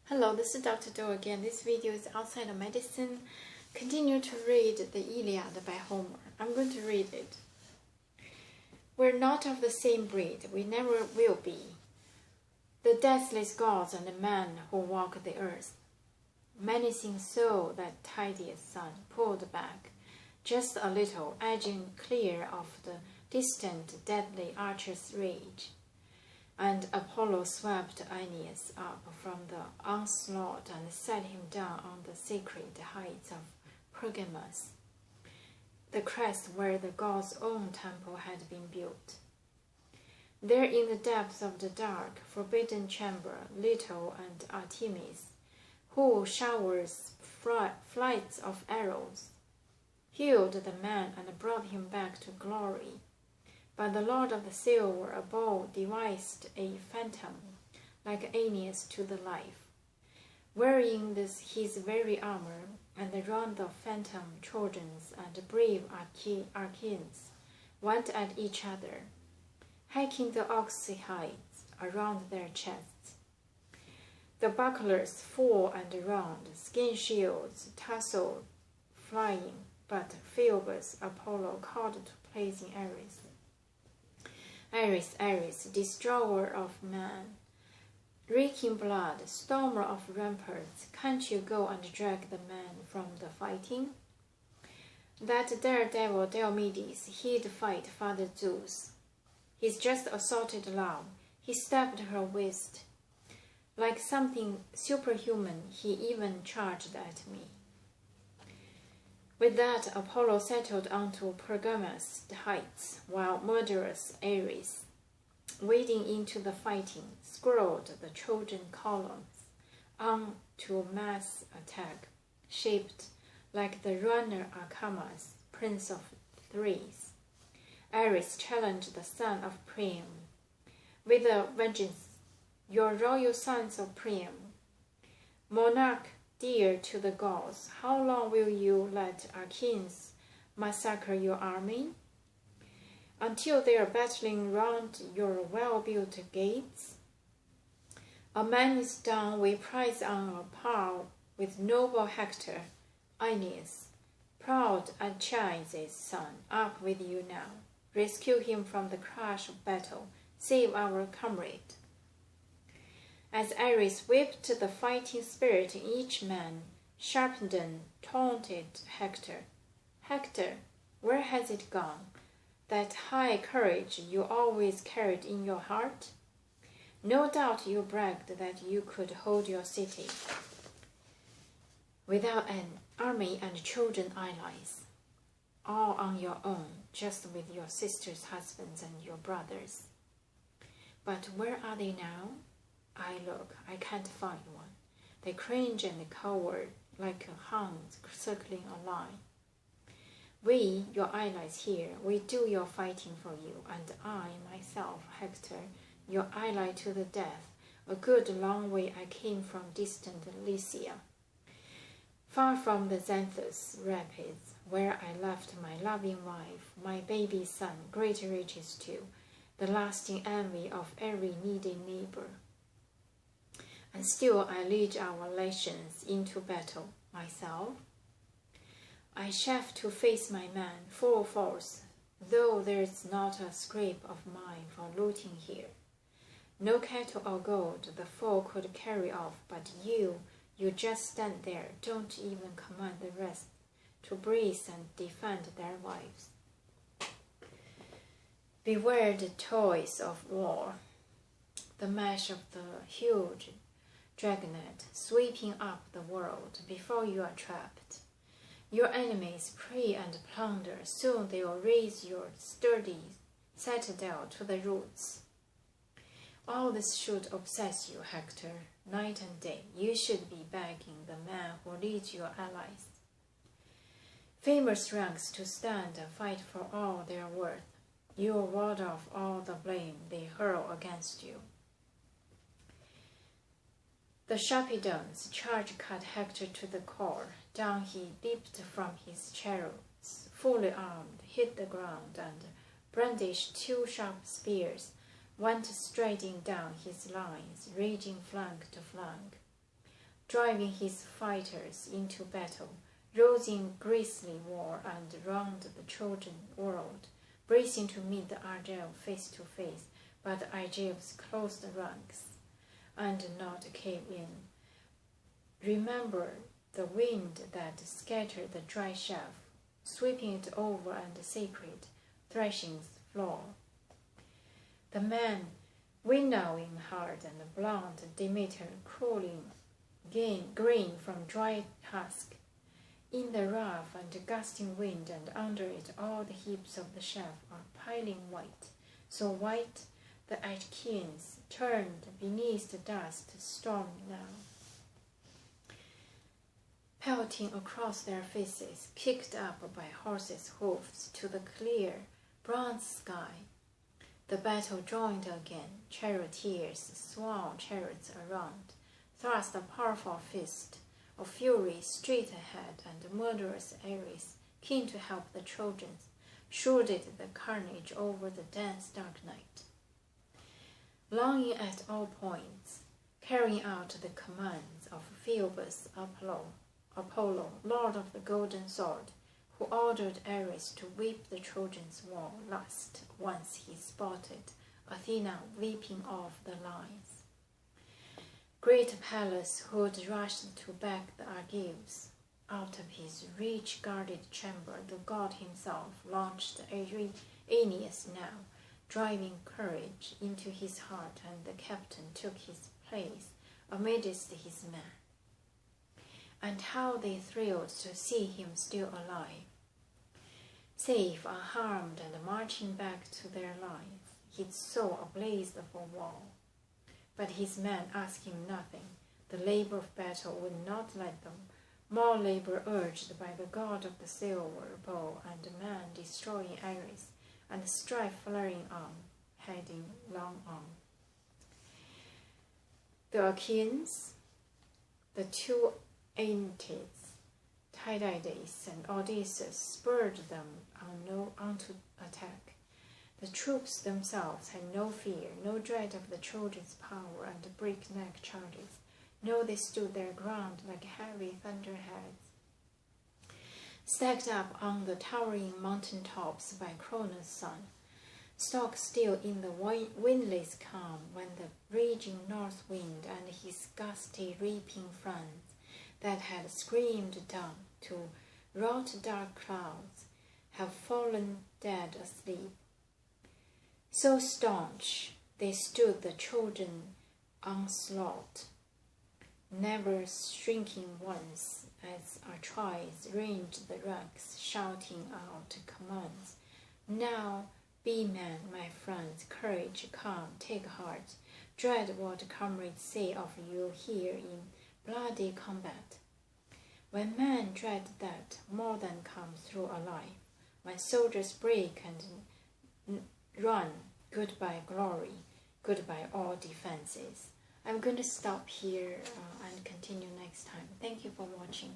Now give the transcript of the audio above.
Hello, this is Dr. Do again. This video is outside of medicine. Continue to read the Iliad by Homer. I'm going to read it. We're not of the same breed. We never will be. The deathless gods and the men who walk the earth. Menacing so that Tydeus' son pulled back just a little, edging clear of the distant, deadly archer's rage. And Apollo swept Aeneas up from the onslaught and set him down on the sacred heights of Pergamus, the crest where the god's own temple had been built. There in the depths of the dark, forbidden chamber, Leto and Artemis, who showers flights of arrows, healed the man and brought him back to glory. But the Lord of the Silver above devised a phantom, like Aeneas to the life. Wearing his very armor, and round the phantom Trojans and brave Achaeans went at each other, hacking the oxy hides around their chests. The bucklers full and round, skin shields tasseled, flying, but Phoebus Apollo called to pleasing Ares. Ares, Ares, destroyer of man, reeking blood, stormer of ramparts, can't you go and drag the man from the fighting? That daredevil Diomedes, he'd fight Father Zeus. He's just assaulted love. He stabbed her waist. Like something superhuman, he even charged at me. With that, Apollo settled onto Pergamus' heights, while murderous Ares, wading into the fighting, scrolled the Trojan columns on to mass attack, shaped like the runner Acamas, prince of Thrace. Ares challenged the son of Priam with a vengeance, your royal sons of Priam, monarch dear to the gods, how long will you let Achaeans massacre your army? Until they are battling round your well-built gates? A man is down we prize on a par with noble Hector, Aeneas, proud Anchises' son, up with you now. Rescue him from the crash of battle, save our comrade. As Ares whipped the fighting spirit in each man, sharpened and taunted Hector. Hector, where has it gone? That high courage you always carried in your heart? No doubt you bragged that you could hold your city without an army and children allies, all on your own, just with your sisters' husbands and your brothers. But where are they now? I look, I can't find one. They cringe and cower like hounds circling a line. We, your allies here, we do your fighting for you, and I, myself, Hector, your ally to the death, a good long way I came from distant Lycia, far from the Xanthus rapids, where I left my loving wife, my baby son, great riches too, the lasting envy of every needy neighbor. And still I lead our nations into battle myself. I chafe to face my man, full force, though there's not a scrap of mine for looting here. No cattle or gold the foe could carry off, but you just stand there, don't even command the rest to brace and defend their wives. Beware the toys of war, the mesh of the huge dragnet sweeping up the world before you are trapped. Your enemies prey and plunder, soon they will raze your sturdy citadel to the roots. All this should obsess you, Hector, night and day. You should be begging the man who leads your allies, famous ranks, to stand and fight for all their worth. You will ward off all the blame they hurl against you. The Sharpedons charge cut Hector to the core. Down he leaped from his chariots, fully armed, hit the ground, and brandished two sharp spears, went striding down his lines, raging flank to flank. driving his fighters into battle, rousing grisly war and round the Trojan world, bracing to meet the Argives face to face, but the Argives closed the ranks and not cave in. Remember the wind that scattered the dry chaff, sweeping it over and the sacred threshing floor. The man, winnowing hard and blond Demeter, cooling grain from dry husk. In the rough and gusting wind, and under it all the heaps of the chaff are piling white, so white the Achaeans, turned beneath the dust storm now, pelting across their faces, kicked up by horses' hoofs to the clear bronze sky. The battle joined again. Charioteers swung chariots around, thrust a powerful fist of fury straight ahead, and murderous Ares, keen to help the Trojans, shrouded the carnage over the dense dark night. Longing at all points, carrying out the commands of Phoebus Apollo, Lord of the Golden Sword, who ordered Ares to whip the Trojans' wall last once he spotted Athena whipping off the lines. Great Pallas, who had rushed to back the Argives out of his rich-guarded chamber, the god himself launched Aeneas now, driving courage into his heart, and the captain took his place amidst his men. And how they thrilled to see him still alive, safe, unharmed, and marching back to their lines, his soul ablaze for war. But his men asked him nothing. The labor of battle would not let them. More labor urged by the god of the silver bow, and man destroying Ares, and strife flaring on, heading long on. The Achaeans, the two Aeneas, Tydides, and Odysseus spurred them on to attack. The troops themselves had no fear, no dread of the Trojans' power and breakneck charges. No, they stood their ground like heavy thunderheads, stacked up on the towering mountain tops by Cronus' sun, stock still in the windless calm, when the raging north wind and his gusty reaping fronts that had screamed down to wrought dark clouds have fallen dead asleep. So staunch they stood the Trojan onslaught, never shrinking once as Atrides ranged the ranks, shouting out commands. Now be men, my friends, courage, calm, take heart. Dread what comrades say of you here in bloody combat. When men dread that, more than comes through alive. When soldiers break and run, goodbye glory, goodbye all defenses. I'm going to stop here and continue next time. Thank you for watching.